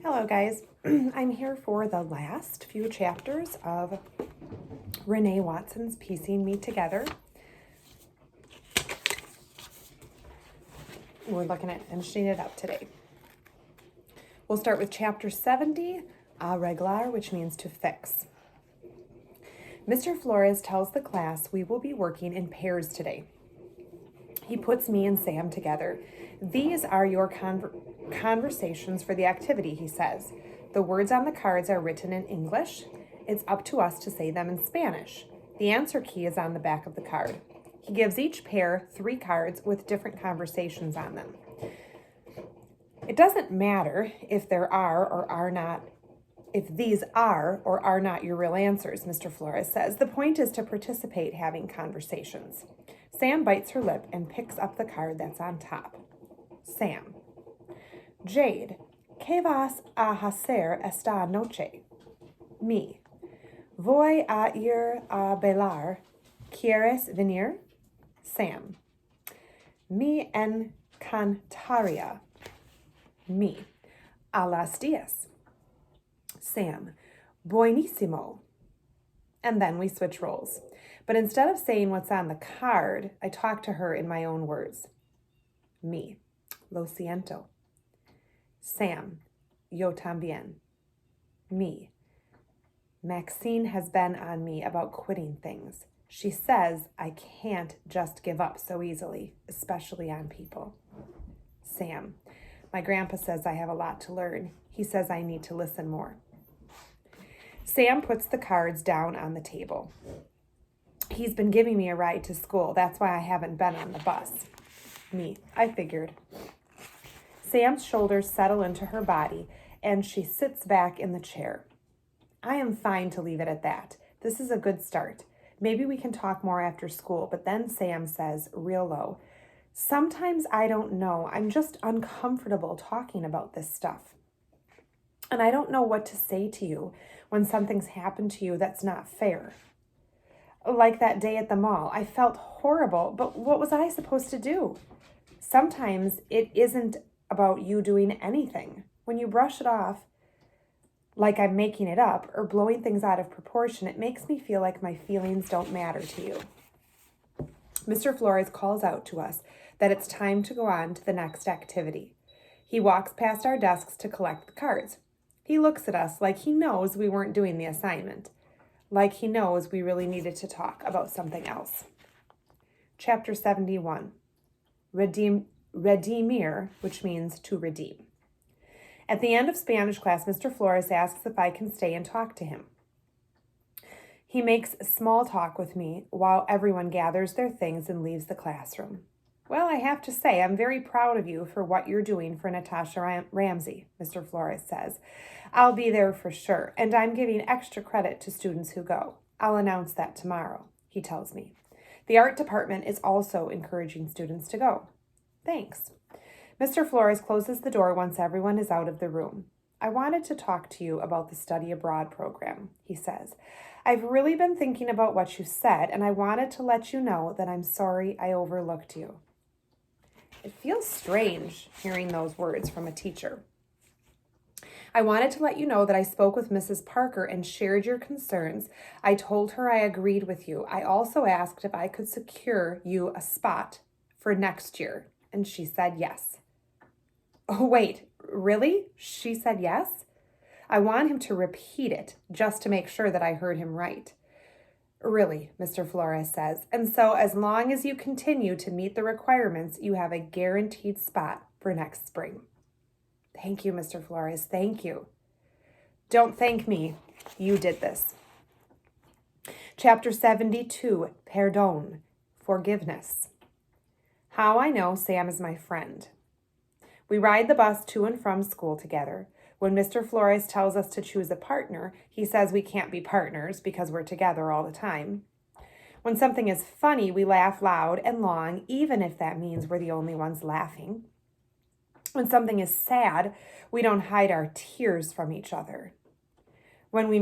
Hello guys, I'm here for the last few chapters of Renee Watson's Piecing Me Together. We're looking at finishing it up today. We'll start with chapter 70, arreglar, which means to fix. Mr. Flores tells the class we will be working in pairs today. He puts me and Sam together. These are your conversations for the activity, he says. The words on the cards are written in English. It's up to us to say them in Spanish. The answer key is on the back of the card. He gives each pair 3 cards with different conversations on them. It doesn't matter if there are or are not, if these are or are not your real answers, Mr. Flores says. The point is to participate having conversations. Sam bites her lip and picks up the card that's on top. Sam. Jade. ¿Qué vas a hacer esta noche? Me. Voy a ir a bailar. ¿Quieres venir? Sam. Me encantaría. Me. A las 10. Sam. Buenísimo. And then we switch roles. But instead of saying what's on the card, I talk to her in my own words. Me. Lo siento. Sam. Yo también. Me. Maxine has been on me about quitting things. She says I can't just give up so easily, especially on people. Sam. My grandpa says I have a lot to learn. He says I need to listen more. Sam puts the cards down on the table. He's been giving me a ride to school. That's why I haven't been on the bus. Me. I figured. Sam's shoulders settle into her body, and she sits back in the chair. I am fine to leave it at that. This is a good start. Maybe we can talk more after school, but then Sam says, real low, sometimes I don't know. I'm just uncomfortable talking about this stuff. And I don't know what to say to you when something's happened to you that's not fair. Like that day at the mall, I felt horrible, but what was I supposed to do? Sometimes it isn't about you doing anything. When you brush it off, like I'm making it up or blowing things out of proportion, it makes me feel like my feelings don't matter to you. Mr. Flores calls out to us that it's time to go on to the next activity. He walks past our desks to collect the cards. He looks at us like he knows we weren't doing the assignment, like he knows we really needed to talk about something else. Chapter 71, Redimir, which means to redeem. At the end of Spanish class, Mr. Flores asks if I can stay and talk to him. He makes small talk with me while everyone gathers their things and leaves the classroom. Well, I have to say, I'm very proud of you for what you're doing for Natasha Ramsey, Mr. Flores says. I'll be there for sure, and I'm giving extra credit to students who go. I'll announce that tomorrow, he tells me. The art department is also encouraging students to go. Thanks. Mr. Flores closes the door once everyone is out of the room. I wanted to talk to you about the study abroad program, he says. I've really been thinking about what you said, and I wanted to let you know that I'm sorry I overlooked you. It feels strange hearing those words from a teacher. I wanted to let you know that I spoke with Mrs. Parker and shared your concerns. I told her I agreed with you. I also asked if I could secure you a spot for next year, and she said yes. Oh, wait, really? She said yes? I want him to repeat it just to make sure that I heard him right. Really, Mr. Flores says, and so as long as you continue to meet the requirements, you have a guaranteed spot for next spring. Thank you, Mr. Flores, thank you. Don't thank me, you did this. Chapter 72, Perdón, forgiveness. How I know Sam is my friend. We ride the bus to and from school together. When Mr. Flores tells us to choose a partner, he says we can't be partners because we're together all the time. When something is funny, we laugh loud and long, even if that means we're the only ones laughing. When something is sad, we don't hide our tears from each other. When we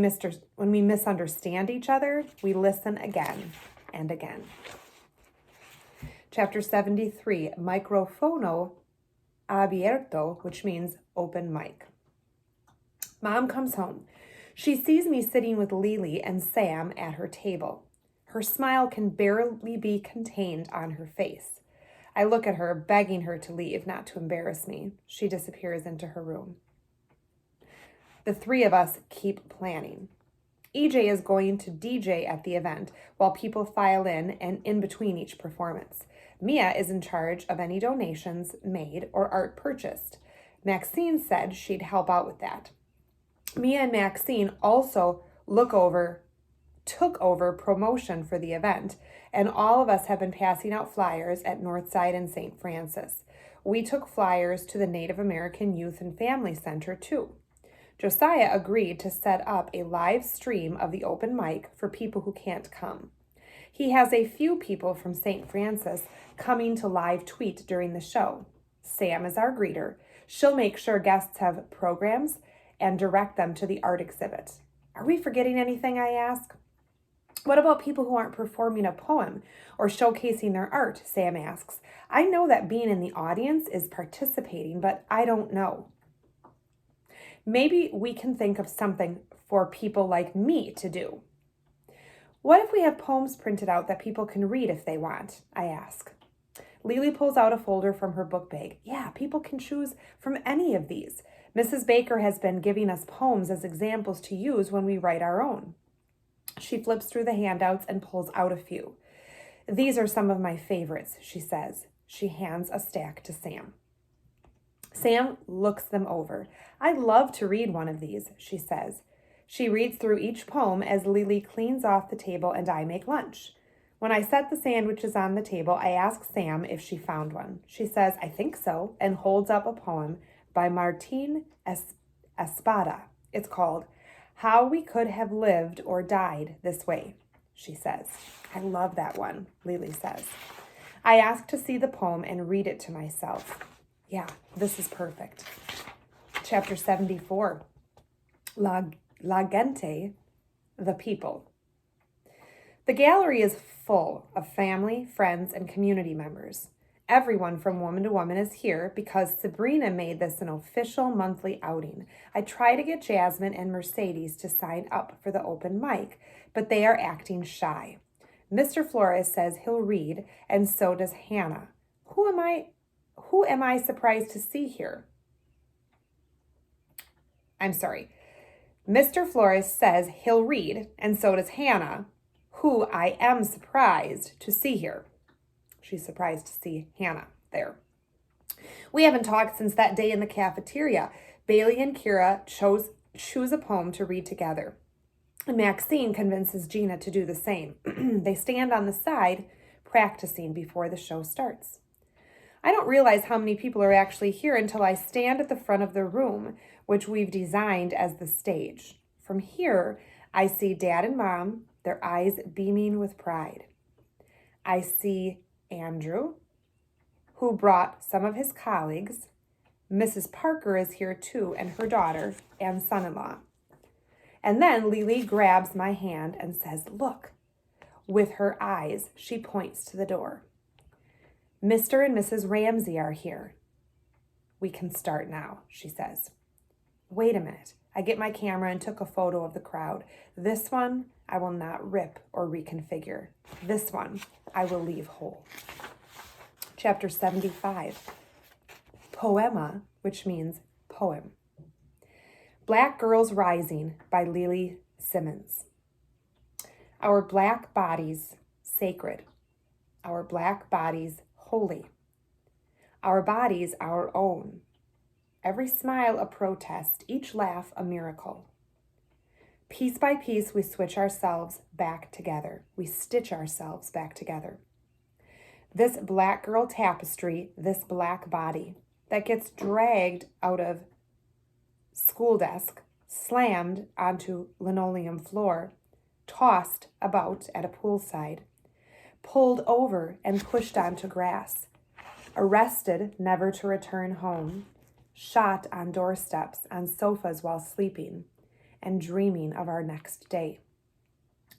misunderstand each other, we listen again and again. Chapter 73, Microfono abierto, which means open mic. Mom comes home. She sees me sitting with Lily and Sam at her table. Her smile can barely be contained on her face. I look at her, begging her to leave, not to embarrass me. She disappears into her room. The three of us keep planning. EJ is going to DJ at the event while people file in and in between each performance. Mia is in charge of any donations made or art purchased. Maxine said she'd help out with that. Mia and Maxine also took over promotion for the event, and all of us have been passing out flyers at Northside and St. Francis. We took flyers to the Native American Youth and Family Center too. Josiah agreed to set up a live stream of the open mic for people who can't come. He has a few people from St. Francis coming to live tweet during the show. Sam is our greeter. She'll make sure guests have programs and direct them to the art exhibit. Are we forgetting anything, I ask? What about people who aren't performing a poem or showcasing their art, Sam asks. I know that being in the audience is participating, but I don't know. Maybe we can think of something for people like me to do. What if we have poems printed out that people can read if they want? I ask. Lily pulls out a folder from her book bag. Yeah, people can choose from any of these. Mrs. Baker has been giving us poems as examples to use when we write our own. She flips through the handouts and pulls out a few. These are some of my favorites, she says. She hands a stack to Sam. Sam looks them over. I'd love to read one of these, she says. She reads through each poem as Lily cleans off the table and I make lunch. When I set the sandwiches on the table, I ask Sam if she found one. She says, I think so, and holds up a poem by Martin Espada. It's called How We Could Have Lived or Died This Way, she says. I love that one, Lily says. I ask to see the poem and read it to myself. Yeah, this is perfect. Chapter 74, La Gente, the people. The gallery is full of family, friends, and community members. Everyone from Woman to Woman is here because Sabrina made this an official monthly outing. I try to get Jasmine and Mercedes to sign up for the open mic, but they are acting shy. Mr. Flores says he'll read, and so does Hannah. Who am I surprised to see here? I'm sorry. Mr. Flores says he'll read, and so does Hannah, who I am surprised to see here. She's surprised to see Hannah there. We haven't talked since that day in the cafeteria. Bailey and Kira choose a poem to read together. Maxine convinces Gina to do the same. They stand on the side, practicing before the show starts. I don't realize how many people are actually here until I stand at the front of the room, which we've designed as the stage. From here, I see Dad and Mom, their eyes beaming with pride. I see Andrew, who brought some of his colleagues. Mrs. Parker is here too, and her daughter and son-in-law. And then Lily grabs my hand and says, look. With her eyes, she points to the door. Mr. and Mrs. Ramsey are here. We can start now, she says. Wait a minute. I get my camera and took a photo of the crowd. This one, I will not rip or reconfigure. This one, I will leave whole. Chapter 75. Poema, which means poem. Black Girls Rising by Lily Simmons. Our black bodies sacred. Our black bodies holy. Our bodies our own. Every smile a protest, each laugh a miracle. Piece by piece, we switch ourselves back together. We stitch ourselves back together. This black girl tapestry, this black body that gets dragged out of school desk, slammed onto linoleum floor, tossed about at a poolside, pulled over and pushed onto grass, arrested never to return home, shot on doorsteps, on sofas while sleeping, and dreaming of our next day.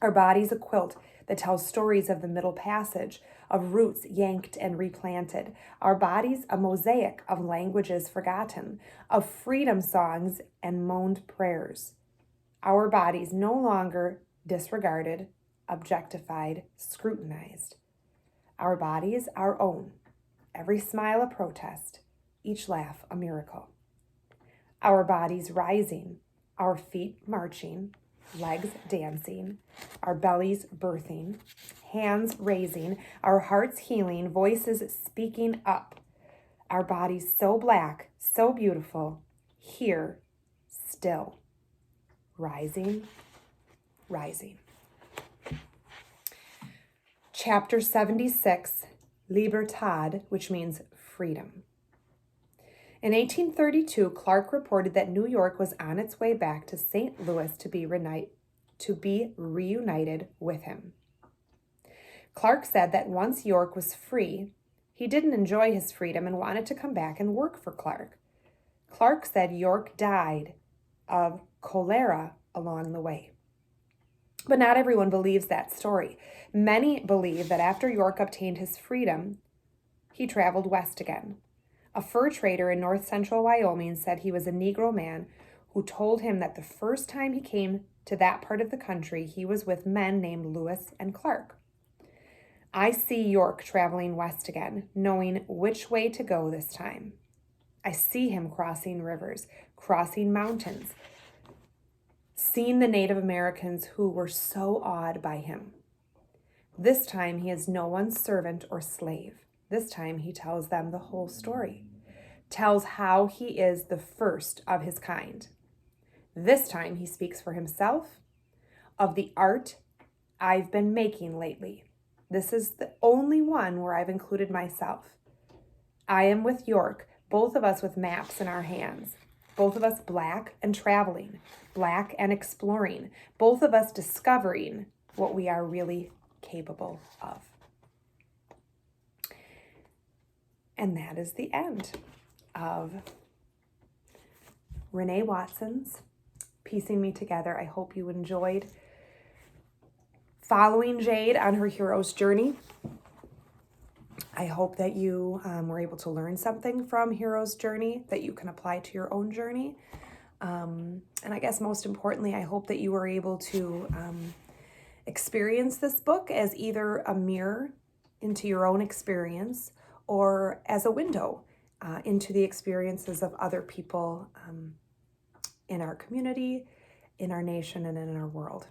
Our bodies a quilt that tells stories of the Middle Passage, of roots yanked and replanted. Our bodies, a mosaic of languages forgotten, of freedom songs and moaned prayers. Our bodies no longer disregarded, objectified, scrutinized. Our bodies our own, every smile a protest, each laugh a miracle. Our bodies rising, our feet marching, legs dancing, our bellies birthing, hands raising, our hearts healing, voices speaking up. Our bodies so black, so beautiful, here, still, rising, rising. Chapter 76, Libertad, which means freedom. In 1832, Clark reported that New York was on its way back to St. Louis to be reunited with him. Clark said that once York was free, he didn't enjoy his freedom and wanted to come back and work for Clark. Clark said York died of cholera along the way. But not everyone believes that story. Many believe that after York obtained his freedom, he traveled west again. A fur trader in north central Wyoming said he was a Negro man who told him that the first time he came to that part of the country, he was with men named Lewis and Clark. I see York traveling west again, knowing which way to go this time. I see him crossing rivers, crossing mountains, seeing the Native Americans who were so awed by him. This time he is no one's servant or slave. This time he tells them the whole story, tells how he is the first of his kind. This time he speaks for himself, of the art I've been making lately. This is the only one where I've included myself. I am with York, both of us with maps in our hands, both of us black and traveling, black and exploring, both of us discovering what we are really capable of. And that is the end of Renee Watson's Piecing Me Together. I hope you enjoyed following Jade on her hero's journey. I hope that you were able to learn something from Hero's Journey that you can apply to your own journey. And I guess most importantly, I hope that you were able to experience this book as either a mirror into your own experience or as a window into the experiences of other people in our community, in our nation, and in our world.